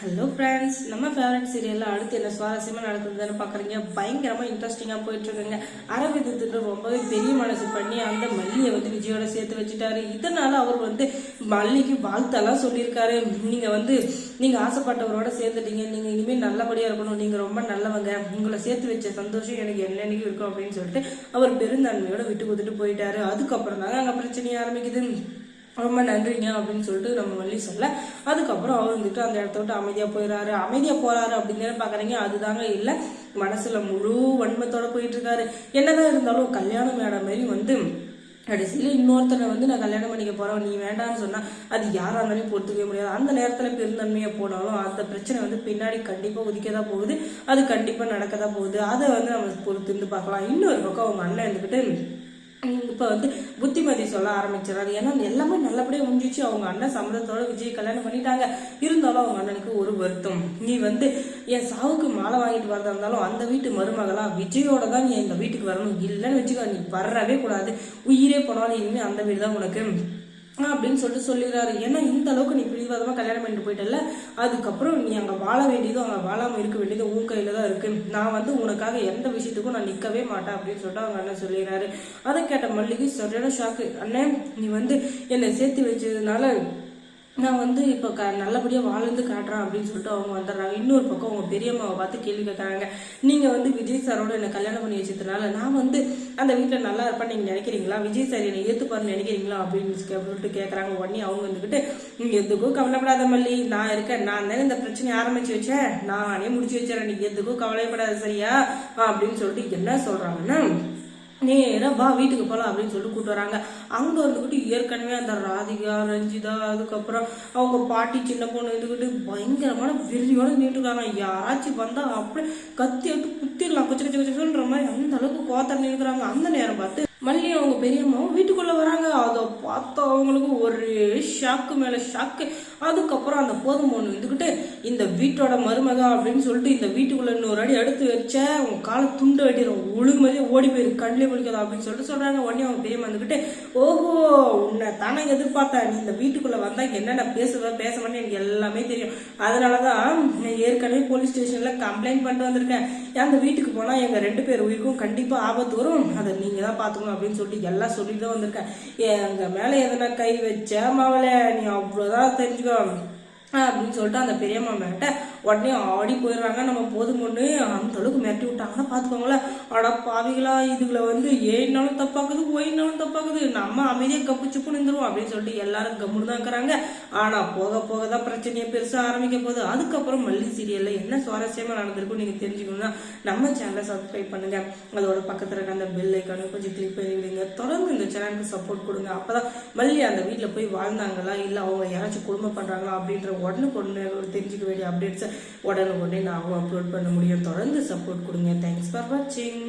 Hello friends, நம்ம favourite சீரியல்ல அடுத்து என்ன சுவாரஸ்யமா நடக்குதுன்னு பாக்குறீங்க. பயங்கரமா இன்ட்ரெஸ்டிங்கா போயிட்டு இருக்குங்க. அரவிந்த் ரொம்பவே பெரிய மனசு பண்ணி அந்த மல்லியை விஜயோட சேர்த்து வச்சுட்டாரு. இதனால அவர் மல்லிக்கு வாழ்த்தெல்லாம் சொல்லியிருக்காரு. நீங்க ஆசைப்பட்டவரோட சேர்ந்துட்டீங்க, நீங்க இனிமேல் நல்லபடியா இருக்கணும், நீங்க ரொம்ப நல்லவங்க, உங்களை சேர்த்து வச்ச சந்தோஷம் எனக்கு என்னன்னைக்கு இருக்கும் அப்படின்னு சொல்லிட்டு அவர் பெருந்தன்மையோட விட்டு கொடுத்துட்டு போயிட்டாரு. அதுக்கப்புறம் தாங்க அங்க பிரச்சனையே ஆரம்பிக்குது. ரொம்ப நன்றிங்க அப்படின்னு சொல்லிட்டு நம்ம மல்லி சொல்ல, அதுக்கப்புறம் அவர் அந்த இடத்த விட்டு அமைதியா போறாரு அப்படின்னு பாக்குறீங்க. அதுதாங்க இல்ல, மனசுல முழு வன்மத்தோட போயிட்டு இருக்காரு. என்னதான் இருந்தாலும் கல்யாண மேடம் மாதிரி கடைசியில இன்னொருத்தனை நான் கல்யாணம் பண்ணிக்க போறோம், நீ வேண்டாம்னு சொன்னா அது யாரா இருந்தாலும் பொறுத்துக்கவே முடியாது. அந்த நேரத்துல பெருந்தன்மையா போனாலும் அந்த பிரச்சனை பின்னாடி கண்டிப்பா உதிக்கதான் போகுது, அது கண்டிப்பா நடக்கதான் போகுது. அதை நம்ம பொறுத்து இருந்து பார்க்கலாம். இன்னொரு பக்கம் அவங்க அண்ணன் இருந்துகிட்டு இப்ப புத்திமதி சொல்ல ஆரம்பிச்சிடறாரு. ஏன்னா எல்லாமே நல்லபடியா முடிஞ்சிச்சு. அவங்க அண்ணன் சம்மதத்தோட விஜய் கல்யாணம் பண்ணிட்டாங்க. இருந்தாலும் அவங்க அண்ணனுக்கு ஒரு வருத்தம், நீ என் சாவுக்கு மாலை வாங்கிட்டு வரதா இருந்தாலும் அந்த வீட்டு மருமகளா விஜயோட தான் நீ இந்த வீட்டுக்கு வரணும், இல்லைன்னு வச்சுக்கோ நீ வரவே கூடாது, உயிரே போனாலும் இனிமே அந்த வீடு தான் உனக்கு அப்படின்னு சொல்லிடுறாரு. ஏன்னா இந்த அளவுக்கு நீ பிடிவாதமா கல்யாணம் பண்ணிட்டு போயிட்டல, அதுக்கப்புறம் நீ அங்க வாழ வேண்டியதும் அங்க வாழாம இருக்க வேண்டியதும் உன் கையில தான் இருக்கு. நான் உனக்காக எந்த விஷயத்துக்கும் நான் நிக்கவே மாட்டேன் அப்படின்னு சொல்லிட்டு அவங்க அண்ணன் சொல்லிடுறாரு. அதை கேட்ட மல்லிகை சரியான ஷாக்கு. அண்ணன், நீ என்னை சேர்த்து வச்சதுனால நான் இப்போ நல்லபடியாக வாழ்ந்து காட்டுறேன் அப்படின்னு சொல்லிட்டு அவங்க வந்துடுறாங்க. இன்னொரு பக்கம் அவங்க பெரியம்மாவை பார்த்து கேள்வி கேட்குறாங்க. நீங்கள் விஜய் சாரோட என்னை கல்யாணம் பண்ணி வச்சதுனால நான் அந்த வீட்டில் நல்லா இருப்பேன்னு நீங்கள் நினைக்கிறீங்களா, விஜய் சார் என்னை ஏற்றுப்பாருன்னு நினைக்கிறீங்களா அப்படின்னு சொல்லிட்டு கேட்குறாங்க. உடனே அவங்க நீங்கள் எதுக்கும் கவலைப்படாத மல்லி, நான் இருக்கேன், நான் தானே இந்த பிரச்சனையை ஆரம்பிச்சு வச்சேன், நானே முடிச்சு வச்சேன், நீங்கள் எதுக்கும் கவலைப்படாத சரியா அப்படின்னு சொல்லிட்டு என்ன சொல்கிறாங்கன்னா, நேராக வா வீட்டுக்கு போகலாம் அப்படின்னு சொல்லிட்டு கூப்பிட்டு வராங்க. அங்கே ஏற்கனவே அந்த ராதிகா, ரஞ்சிதா, அதுக்கப்புறம் அவங்க பாட்டி சின்ன பொண்ணு பயங்கரமான வெறியோட நின்றுருக்காங்க. யாராச்சும் வந்தா அப்படியே கத்தி எடுத்து குத்திடலாம், கொச்ச கொச்ச கொச்சன்ற மாதிரி அந்த அளவுக்கு கோத்தம் நின்றுக்கிறாங்க. அந்த நேரம் பார்த்து மல்லி அவங்க பெரியம்மாவும் வீட்டுக்குள்ள வராங்க. அதை பார்த்தா அவங்களுக்கு ஒரு ஷாக்கு மேல ஷாக்கு. அதுக்கப்புறம் அந்த போதும் பொண்ணு இந்த வீட்டோட மருமகா அப்படின்னு சொல்லிட்டு இந்த வீட்டுக்குள்ள இன்னொரு அடி எடுத்து வச்ச உங்க காலை துண்டு வெட்டிடும், ஒழுங்கு மாதிரியே ஓடி போயிரு, கண்ணிலே குளிக்காது அப்படின்னு சொல்லிட்டு சொல்றாங்க. உடனே அவங்க பெரியம்மா ஓஹோ, உன்னை தானே எதிர்பார்த்தேன், நீ இந்த வீட்டுக்குள்ள வந்தா என்னென்ன பேச மாட்டேன் எனக்கு எல்லாமே தெரியும், அதனாலதான் ஏற்கனவே போலீஸ் ஸ்டேஷன்ல கம்ப்ளைண்ட் பண்ணிட்டு வந்திருக்கேன். அந்த வீட்டுக்கு போனா எங்க 2 பேர் உயிருக்கும் கண்டிப்பா ஆபத்து வரும், அதை நீங்க தான் பாத்துக்கணும் அப்படின்னு சொல்லிட்டு எல்லாம் சொல்லிட்டு தான் வந்திருக்கேன். எங்க மேல எதனா கை வச்ச மாவளே நீ அவ்வளவுதான் தெரிஞ்சுக்கோ அப்படின்னு சொல்லிட்டு அந்த பெரியம்மா மேட்ட உடனே ஆடி போயிடுறாங்க. நம்ம போதும் பொண்ணு அந்த அளவுக்கு மிரட்டி விட்டாங்கன்னா பாத்துக்கோங்களேன். அட பாவிகளா, இதுல ஏனாலும் தப்பாக்குது, ஒயினாலும் தப்பாக்குது, நம்ம அமைதியா கப்பு சுப்புன்னு இருந்துருவோம் அப்படின்னு சொல்லிட்டு எல்லாரும் கம்முன்னு தான் இருக்கிறாங்க. ஆனா போக போக தான் பிரச்சனையை பெருசா ஆரம்பிக்க போகுது. அதுக்கப்புறம் மல்லி சீரியல்ல என்ன சுவாரஸ்யமா நடந்திருக்கும் நீங்க தெரிஞ்சுக்கணும்னா நம்ம சேனலை சப்ஸ்கிரைப் பண்ணுங்க, அதோட பக்கத்துல இருக்க அந்த பெல் ஐக்கானு கொஞ்சம் கிளிக் பண்ணி விடுங்க. தொடர்ந்து இந்த சேனலுக்கு சப்போர்ட் கொடுங்க. அப்பதான் மல்லி அந்த வீட்டுல போய் வாழ்ந்தாங்களா இல்ல அவங்க யாராச்சும் குடும்பம் பண்றாங்களா அப்படின்ற உடனுக்குடனே தெரிஞ்சுக்க வேண்டிய அப்டேட்ஸை உடனுக்குடனே நான் அப்லோட் பண்ண முடியும். தொடர்ந்து சப்போர்ட் கொடுங்க. தேங்க்ஸ் ஃபார் வாட்சிங்.